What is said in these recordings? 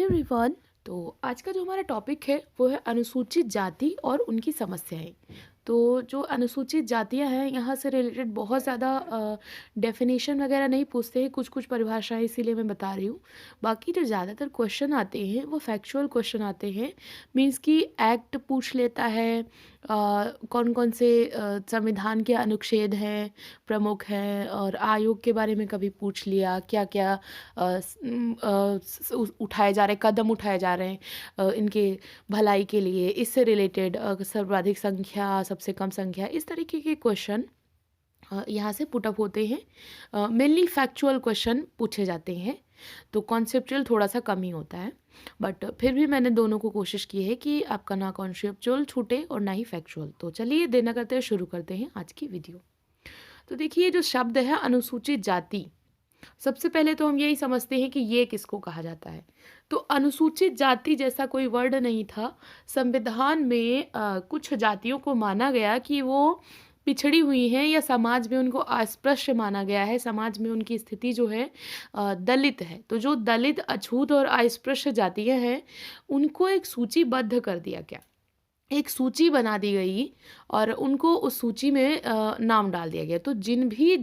Everyone. तो आज का जो हमारा टॉपिक है वो है अनुसूचित जाति और उनकी समस्याएं। तो जो अनुसूचित जातियां हैं यहाँ से रिलेटेड बहुत ज़्यादा डेफिनेशन वगैरह नहीं पूछते हैं, कुछ कुछ परिभाषाएं, इसीलिए मैं बता रही हूँ। बाकी जो ज़्यादातर क्वेश्चन आते हैं वो फैक्चुअल क्वेश्चन आते हैं। मीन्स कि एक्ट पूछ लेता है, कौन कौन से संविधान के अनुच्छेद हैं, प्रमुख हैं, और आयोग के बारे में कभी पूछ लिया, क्या क्या उठाए जा रहे कदम उठाए जा रहे हैं इनके भलाई के लिए, इससे रिलेटेड सर्वाधिक संख्या, सबसे कम संख्या, इस तरीके के क्वेश्चन यहाँ से पुटअप होते हैं। मेनली फैक्चुअल क्वेश्चन पूछे जाते हैं, तो कॉन्सेप्चुअल थोड़ा सा कम ही होता है। बट फिर भी मैंने दोनों को कोशिश की है कि आपका ना कॉन्सेप्चुअल छूटे और ना ही फैक्चुअल। तो चलिए देर न करते हुए शुरू करते हैं आज की वीडियो। तो देखिए, जो शब्द है अनुसूचित जाति, सबसे पहले तो हम यही समझते हैं कि ये किसको कहा जाता है। तो अनुसूचित जाति जैसा कोई वर्ड नहीं था। संविधान में कुछ जातियों को माना गया कि वो पिछड़ी हुई हैं या समाज में उनको अस्पृश्य माना गया है, समाज में उनकी स्थिति जो है दलित है। तो जो दलित, अछूत और अस्पृश्य जातियां हैं उनको एक सूचीबद्ध कर दिया गया, एक सूची बना दी गई और उनको उस सूची में नाम डाल दिया गया। तो जिन भी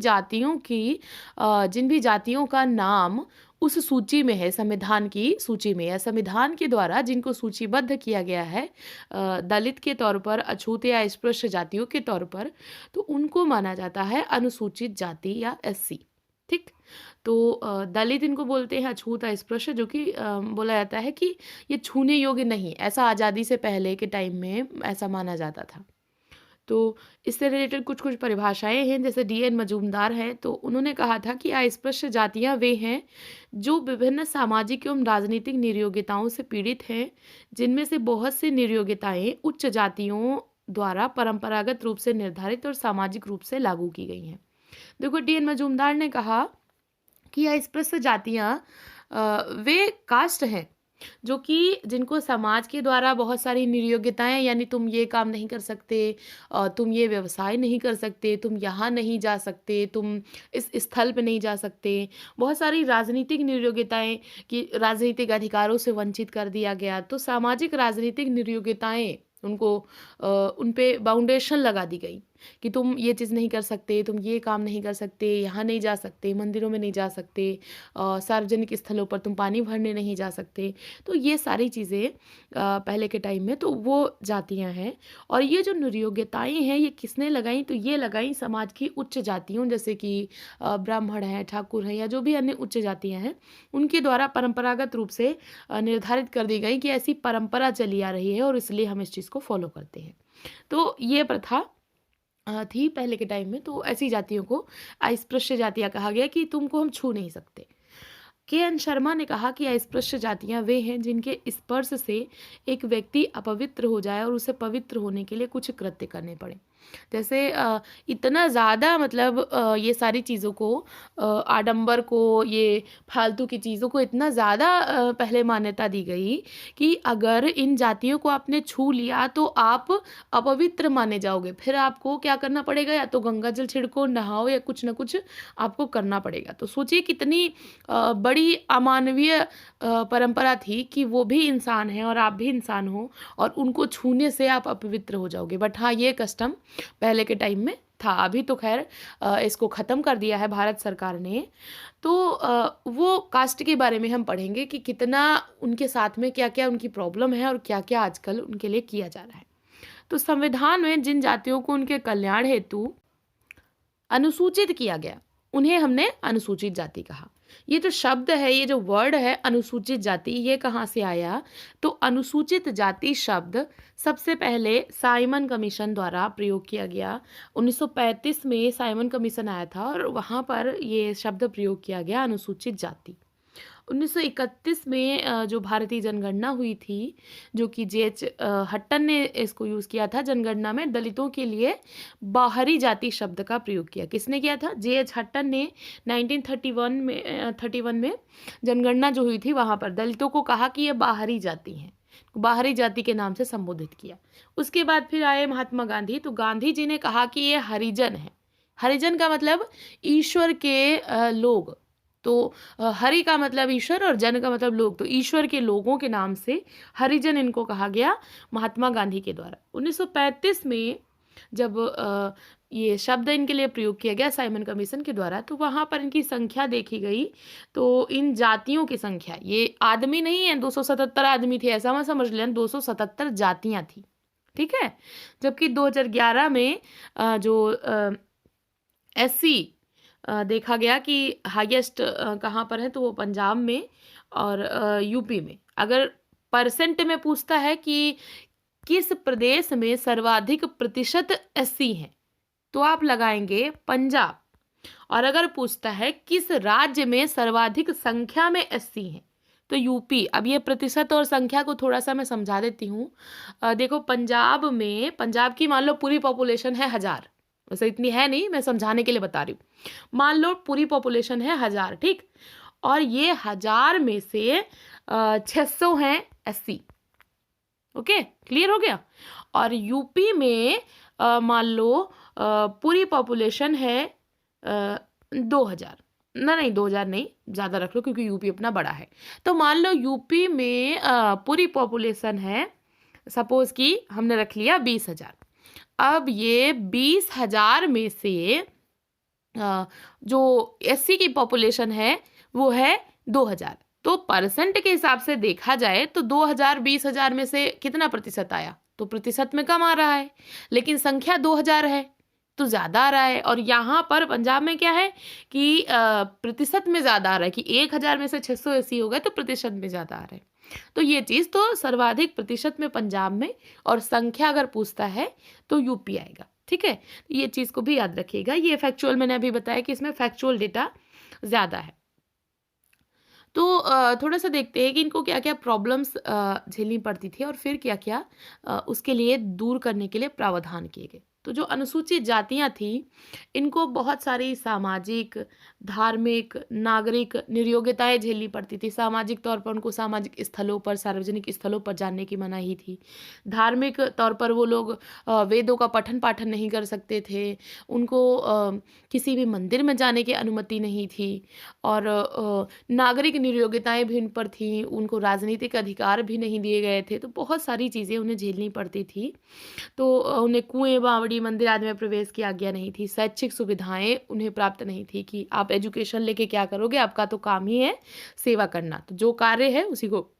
जातियों का नाम उस सूची में है, संविधान की सूची में या संविधान के द्वारा जिनको सूचीबद्ध किया गया है दलित के तौर पर, अछूत या अस्पृश्य जातियों के तौर पर, तो उनको माना जाता है अनुसूचित जाति या एससी। ठीक। तो दलित इनको बोलते हैं, अछूत अस्पृश्य, जो कि बोला जाता है कि ये छूने योग्य नहीं, ऐसा आज़ादी से पहले के टाइम में ऐसा माना जाता था। तो इससे रिलेटेड कुछ कुछ परिभाषाएं हैं, जैसे डीएन मजूमदार हैं, तो उन्होंने कहा था कि अस्पृश्य जातियां वे हैं जो विभिन्न सामाजिक एवं राजनीतिक नियोग्यताओं से पीड़ित हैं, जिनमें से बहुत सी नियोग्यताएं उच्च जातियों द्वारा परंपरागत रूप से निर्धारित और सामाजिक रूप से लागू की गई हैं। देखो, डीएन मजूमदार ने कहा कि अस्पृश्य जातियां वे कास्ट हैं जो कि जिनको समाज के द्वारा बहुत सारी नियोग्यताएं, यानी तुम ये काम नहीं कर सकते, तुम ये व्यवसाय नहीं कर सकते, तुम यहाँ नहीं जा सकते, तुम इस स्थल पे नहीं जा सकते, बहुत सारी राजनीतिक नियोग्यताएं कि राजनीतिक अधिकारों से वंचित कर दिया गया। तो सामाजिक राजनीतिक नियोग्यताएं उनको उन पे बाउंडेशन लगा दी गई कि तुम ये चीज़ नहीं कर सकते, तुम ये काम नहीं कर सकते, यहाँ नहीं जा सकते, मंदिरों में नहीं जा सकते, सार्वजनिक स्थलों पर तुम पानी भरने नहीं जा सकते। तो ये सारी चीज़ें पहले के टाइम में तो वो जातियाँ हैं। और ये जो नियोग्यताएं हैं ये किसने लगाई? तो ये लगाई समाज की उच्च जातियों, जैसे कि ब्राह्मण हैं, ठाकुर हैं, या जो भी अन्य उच्च जातियाँ हैं, उनके द्वारा परंपरागत रूप से निर्धारित कर दी गई कि ऐसी परंपरा चली आ रही है और इसलिए हम इस चीज़ को फॉलो करते हैं। तो ये प्रथा थी पहले के टाइम में। तो ऐसी जातियों को अस्पृश्य जातियां कहा गया कि तुमको हम छू नहीं सकते। के एन शर्मा ने कहा कि अस्पृश्य जातियां वे हैं जिनके स्पर्श से एक व्यक्ति अपवित्र हो जाए और उसे पवित्र होने के लिए कुछ कृत्य करने पड़े। जैसे इतना ज़्यादा, मतलब ये सारी चीज़ों को, आडंबर को, ये फालतू की चीज़ों को इतना ज़्यादा पहले मान्यता दी गई कि अगर इन जातियों को आपने छू लिया तो आप अपवित्र माने जाओगे, फिर आपको क्या करना पड़ेगा, या तो गंगा जल छिड़को, नहाओ, या कुछ ना कुछ आपको करना पड़ेगा। तो सोचिए कितनी बड़ी अमानवीय परंपरा थी कि वो भी इंसान है और आप भी इंसान हो और उनको छूने से आप अपवित्र हो जाओगे। बट हाँ, ये कस्टम पहले के टाइम में था। अभी तो खैर इसको ख़त्म कर दिया है भारत सरकार ने। तो वो कास्ट के बारे में हम पढ़ेंगे कि कितना उनके साथ में क्या क्या उनकी प्रॉब्लम है और क्या क्या आजकल उनके लिए किया जा रहा है। तो संविधान में जिन जातियों को उनके कल्याण हेतु अनुसूचित किया गया, उन्हें हमने अनुसूचित जाति कहा। ये जो शब्द है, ये जो वर्ड है अनुसूचित जाति, ये कहाँ से आया? तो अनुसूचित जाति शब्द सबसे पहले साइमन कमीशन द्वारा प्रयोग किया गया। 1935 में साइमन कमीशन आया था और वहाँ पर ये शब्द प्रयोग किया गया, अनुसूचित जाति। 1931 में जो भारतीय जनगणना हुई थी, जो कि जे.एच. हट्टन ने इसको यूज़ किया था, जनगणना में दलितों के लिए बाहरी जाति शब्द का प्रयोग किया। किसने किया था? जे.एच. हट्टन ने 1931 में जनगणना जो हुई थी वहाँ पर दलितों को कहा कि ये बाहरी जाति हैं, बाहरी जाति के नाम से संबोधित किया। उसके बाद फिर आए महात्मा गांधी। तो गांधी जी ने कहा कि ये हरिजन है। हरिजन का मतलब ईश्वर के लोग। तो हरि का मतलब ईश्वर और जन का मतलब लोग, तो ईश्वर के लोगों के नाम से हरिजन इनको कहा गया महात्मा गांधी के द्वारा। 1935 में जब ये शब्द इनके लिए प्रयोग किया गया साइमन कमीशन के द्वारा, तो वहाँ पर इनकी संख्या देखी गई। तो इन जातियों की संख्या, ये आदमी नहीं है 277 आदमी थे ऐसा मत समझ लें, 277 जातियाँ थी, ठीक है। जबकि 2011 में जो SC देखा गया कि हाईएस्ट कहाँ पर है, तो वो पंजाब में और यूपी में। अगर परसेंट में पूछता है कि किस प्रदेश में सर्वाधिक प्रतिशत SC हैं, तो आप लगाएंगे पंजाब। और अगर पूछता है किस राज्य में सर्वाधिक संख्या में SC हैं, तो यूपी। अब ये प्रतिशत और संख्या को थोड़ा सा मैं समझा देती हूँ। देखो पंजाब की मान लो पूरी पॉपुलेशन है 1000, वैसे इतनी है नहीं, मैं समझाने के लिए बता रही हूँ। मान लो पूरी पॉपुलेशन है 1000, ठीक, और ये 1000 में से 600 हैं SC। ओके, क्लियर हो गया। और यूपी में मान लो पूरी पॉपुलेशन है 2000, नहीं 2000 नहीं, ज़्यादा रख लो क्योंकि यूपी अपना बड़ा है। तो मान लो यूपी में पूरी पॉपुलेशन है, सपोज कि हमने रख लिया 20,000। अब ये 20,000 में से जो SC की पॉपुलेशन है वो है 2000। तो परसेंट के हिसाब से देखा जाए तो 2000 20,000 में से कितना प्रतिशत आया, तो प्रतिशत में कम आ रहा है, लेकिन संख्या 2000 है तो ज़्यादा आ रहा है। और यहाँ पर पंजाब में क्या है कि प्रतिशत में ज़्यादा आ रहा है कि 1000 में से 600 SC हो गए तो प्रतिशत में ज़्यादा आ रहा है। तो ये चीज़ तो सर्वाधिक प्रतिशत में पंजाब में, और संख्या अगर पूछता है तो यूपी आएगा, ठीक है। ये चीज़ को भी याद रखिएगा। ये फैक्चुअल मैंने अभी बताया कि इसमें फैक्चुअल डेटा ज़्यादा है। तो थोड़ा सा देखते हैं कि इनको क्या क्या प्रॉब्लम्स झेलनी पड़ती थी और फिर क्या क्या उसके लिए दूर करने के लिए प्रावधान किए गए। तो जो अनुसूचित जातियां थी इनको बहुत सारी सामाजिक, धार्मिक, नागरिक नियोग्यताएं झेलनी पड़ती थी। सामाजिक तौर पर उनको सामाजिक स्थलों पर, सार्वजनिक स्थलों पर जाने की मनाही थी। धार्मिक तौर पर वो लोग वेदों का पठन पाठन नहीं कर सकते थे। उनको किसी भी मंदिर में जाने की अनुमति नहीं थी। और नागरिक नियोग्यताएं भी उन पर थीं। उनको राजनीतिक अधिकार भी नहीं दिए गए थे। तो बहुत सारी चीज़ें उन्हें झेलनी पड़ती थी। तो उन्हें कुएं, बावड़ी, मंदिर आदि में प्रवेश की आज्ञा नहीं थी। शैक्षिक सुविधाएं उन्हें प्राप्त नहीं थी कि आप एजुकेशन लेके क्या करोगे, आपका तो काम ही है सेवा करना, तो जो कार्य है उसी को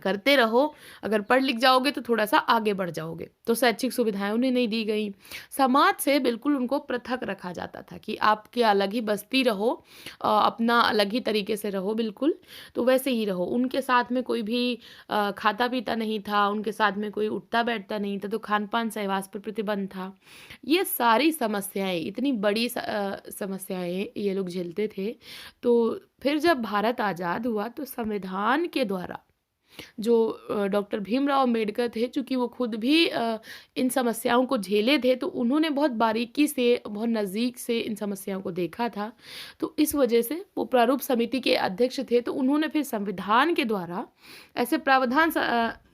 करते रहो। अगर पढ़ लिख जाओगे तो थोड़ा सा आगे बढ़ जाओगे। तो शैक्षिक सुविधाएं उन्हें नहीं दी गई। समाज से बिल्कुल उनको पृथक रखा जाता था कि आपके अलग ही बस्ती रहो, अपना अलग ही तरीके से रहो, बिल्कुल तो वैसे ही रहो। उनके साथ में कोई भी खाता पीता नहीं था, उनके साथ में कोई उठता बैठता नहीं था। तो खान पान सहवास पर प्रतिबंध था। ये सारी समस्याएं, इतनी बड़ी समस्याएं ये लोग झेलते थे। तो फिर जब भारत आज़ाद हुआ तो संविधान के द्वारा जो डॉक्टर भीमराव अम्बेडकर थे, चूँकि वो खुद भी इन समस्याओं को झेले थे, तो उन्होंने बहुत बारीकी से, बहुत नज़दीक से इन समस्याओं को देखा था। तो इस वजह से वो प्रारूप समिति के अध्यक्ष थे। तो उन्होंने फिर संविधान के द्वारा ऐसे प्रावधान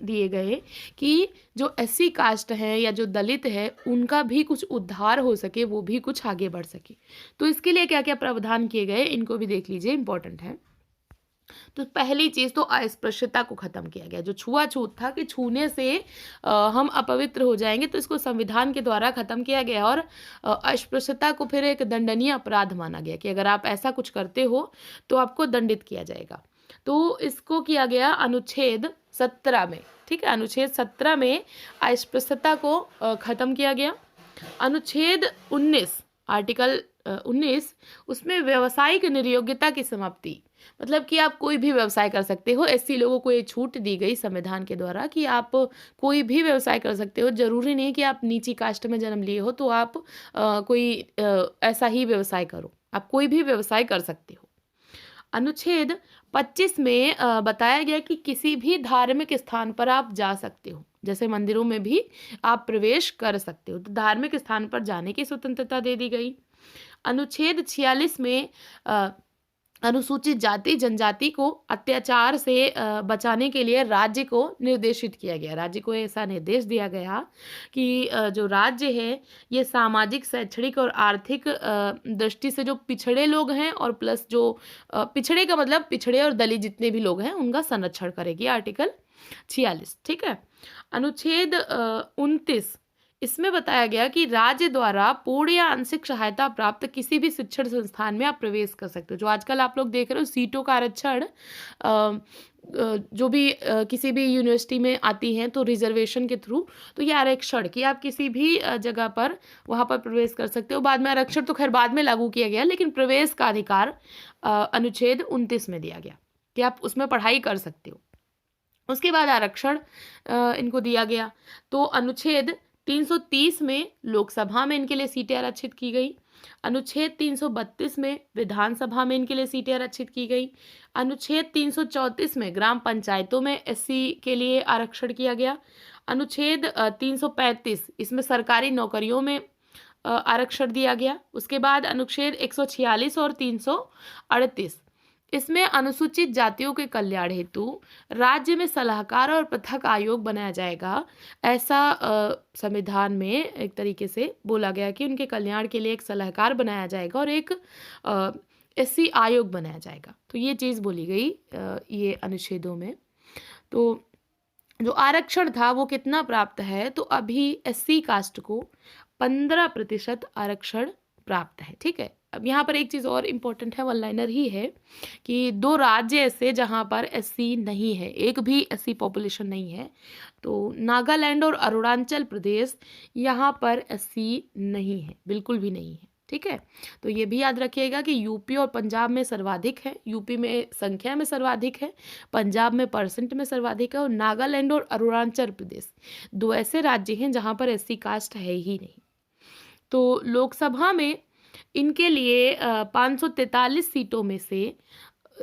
दिए गए कि जो SC कास्ट है या जो दलित है उनका भी कुछ उद्धार हो सके, वो भी कुछ आगे बढ़ सके। तो इसके लिए क्या क्या प्रावधान किए गए इनको भी देख लीजिए, इंपॉर्टेंट है। तो पहली चीज़ तो अस्पृश्यता को ख़त्म किया गया। जो छुआछूत था कि छूने से हम अपवित्र हो जाएंगे, तो इसको संविधान के द्वारा ख़त्म किया गया। और अस्पृश्यता को फिर एक दंडनीय अपराध माना गया कि अगर आप ऐसा कुछ करते हो तो आपको दंडित किया जाएगा। तो इसको किया गया अनुच्छेद 17 में, ठीक है। अनुच्छेद 17 में अस्पृश्यता को ख़त्म किया गया। अनुच्छेद 19, आर्टिकल 19, उसमें व्यावसायिक नियोग्यता की समाप्ति, मतलब कि आप कोई भी व्यवसाय कर सकते हो। SC लोगों को ये छूट दी गई संविधान के द्वारा कि आप कोई भी व्यवसाय कर सकते हो। जरूरी नहीं कि आप नीची कास्ट में जन्म लिए हो तो आप कोई ऐसा ही व्यवसाय करो, आप कोई भी व्यवसाय कर सकते हो। अनुच्छेद 25 में बताया गया कि किसी भी धार्मिक स्थान पर आप जा सकते हो, जैसे मंदिरों में भी आप प्रवेश कर सकते हो। तो धार्मिक स्थान पर जाने की स्वतंत्रता दे दी गई। अनुच्छेद 46 में अनुसूचित जाति जनजाति को अत्याचार से बचाने के लिए राज्य को निर्देशित किया गया। राज्य को ऐसा निर्देश दिया गया कि जो राज्य है ये सामाजिक, शैक्षणिक और आर्थिक दृष्टि से जो पिछड़े लोग हैं और प्लस जो पिछड़े का मतलब पिछड़े और दलित जितने भी लोग हैं उनका संरक्षण करेगी। आर्टिकल 46, ठीक है। अनुच्छेद 29, इसमें बताया गया कि राज्य द्वारा पूर्ण या आंशिक सहायता प्राप्त किसी भी शिक्षण संस्थान में आप प्रवेश कर सकते हो। जो आजकल आप लोग देख रहे हो सीटों का आरक्षण, जो भी किसी भी यूनिवर्सिटी में आती हैं तो रिजर्वेशन के थ्रू, तो ये आरक्षण कि आप किसी भी जगह पर वहाँ पर प्रवेश कर सकते हो। बाद में आरक्षण तो खैर बाद में लागू किया गया, लेकिन प्रवेश का अधिकार अनुच्छेद 29 में दिया गया कि आप उसमें पढ़ाई कर सकते हो। उसके बाद आरक्षण इनको दिया गया। तो अनुच्छेद 330 में लोकसभा में इनके लिए सीटें आरक्षित की गई। अनुच्छेद 332 में विधानसभा में इनके लिए सीटें आरक्षित की गई। अनुच्छेद 334 में ग्राम पंचायतों में एससी के लिए आरक्षण किया गया। अनुच्छेद 335 इसमें सरकारी नौकरियों में आरक्षण दिया गया। उसके बाद अनुच्छेद 146 और 338, इसमें अनुसूचित जातियों के कल्याण हेतु राज्य में सलाहकार और पृथक आयोग बनाया जाएगा। ऐसा संविधान में एक तरीके से बोला गया कि उनके कल्याण के लिए एक सलाहकार बनाया जाएगा और एक एससी आयोग बनाया जाएगा। तो ये चीज़ बोली गई ये अनुच्छेदों में। तो जो आरक्षण था वो कितना प्राप्त है, तो अभी एससी कास्ट को 15% आरक्षण प्राप्त है, ठीक है। अब यहाँ पर एक चीज़ और इम्पोर्टेंट है, वन लाइनर ही है कि 2 राज्य ऐसे जहाँ पर एससी नहीं है, एक भी एससी पॉपुलेशन नहीं है। तो नागालैंड और अरुणाचल प्रदेश, यहाँ पर एससी नहीं है, बिल्कुल भी नहीं है, ठीक है। तो ये भी याद रखिएगा कि यूपी और पंजाब में सर्वाधिक है, यूपी में संख्या में सर्वाधिक है, पंजाब में परसेंट में सर्वाधिक है, और नागालैंड और अरुणाचल प्रदेश 2 ऐसे राज्य हैं जहाँ पर एससी कास्ट है ही नहीं। तो लोकसभा में इनके लिए 543 सीटों में से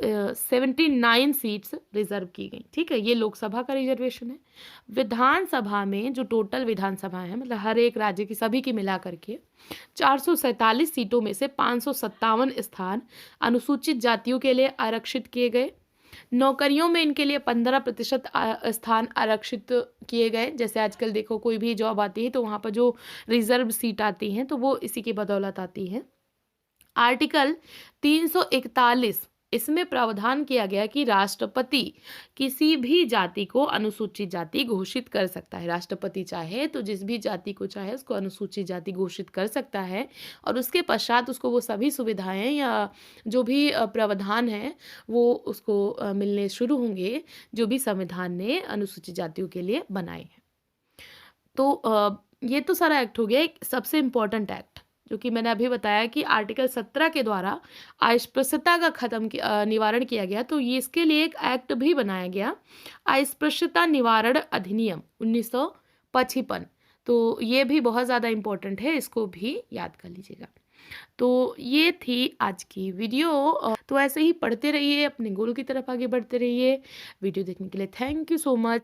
79 सीट्स रिजर्व की गई, ठीक है। ये लोकसभा का रिजर्वेशन है। विधानसभा में जो टोटल विधानसभा है, मतलब हर एक राज्य की सभी की मिला करके 447 सीटों में से 557 स्थान अनुसूचित जातियों के लिए आरक्षित किए गए। नौकरियों में इनके लिए 15% स्थान आरक्षित किए गए। जैसे आजकल देखो कोई भी जॉब आती है तो वहाँ पर जो रिजर्व सीट आती हैं तो वो इसी की बदौलत आती हैं। आर्टिकल 341, इसमें प्रावधान किया गया कि राष्ट्रपति किसी भी जाति को अनुसूचित जाति घोषित कर सकता है। राष्ट्रपति चाहे तो जिस भी जाति को चाहे उसको अनुसूचित जाति घोषित कर सकता है, और उसके पश्चात उसको वो सभी सुविधाएं या जो भी प्रावधान है वो उसको मिलने शुरू होंगे जो भी संविधान ने अनुसूचित जातियों के लिए बनाए हैं। तो ये तो सारा एक्ट हो गया। एक सबसे इम्पोर्टेंट एक्ट जो कि मैंने अभी बताया कि आर्टिकल 17 के द्वारा अस्पृश्यता का निवारण किया गया, तो ये इसके लिए एक एक्ट भी बनाया गया, अस्पृश्यता निवारण अधिनियम 1955। तो ये भी बहुत ज़्यादा इम्पोर्टेंट है, इसको भी याद कर लीजिएगा। तो ये थी आज की वीडियो। तो ऐसे ही पढ़ते रहिए, अपने गोल की तरफ आगे बढ़ते रहिए। वीडियो देखने के लिए थैंक यू सो मच।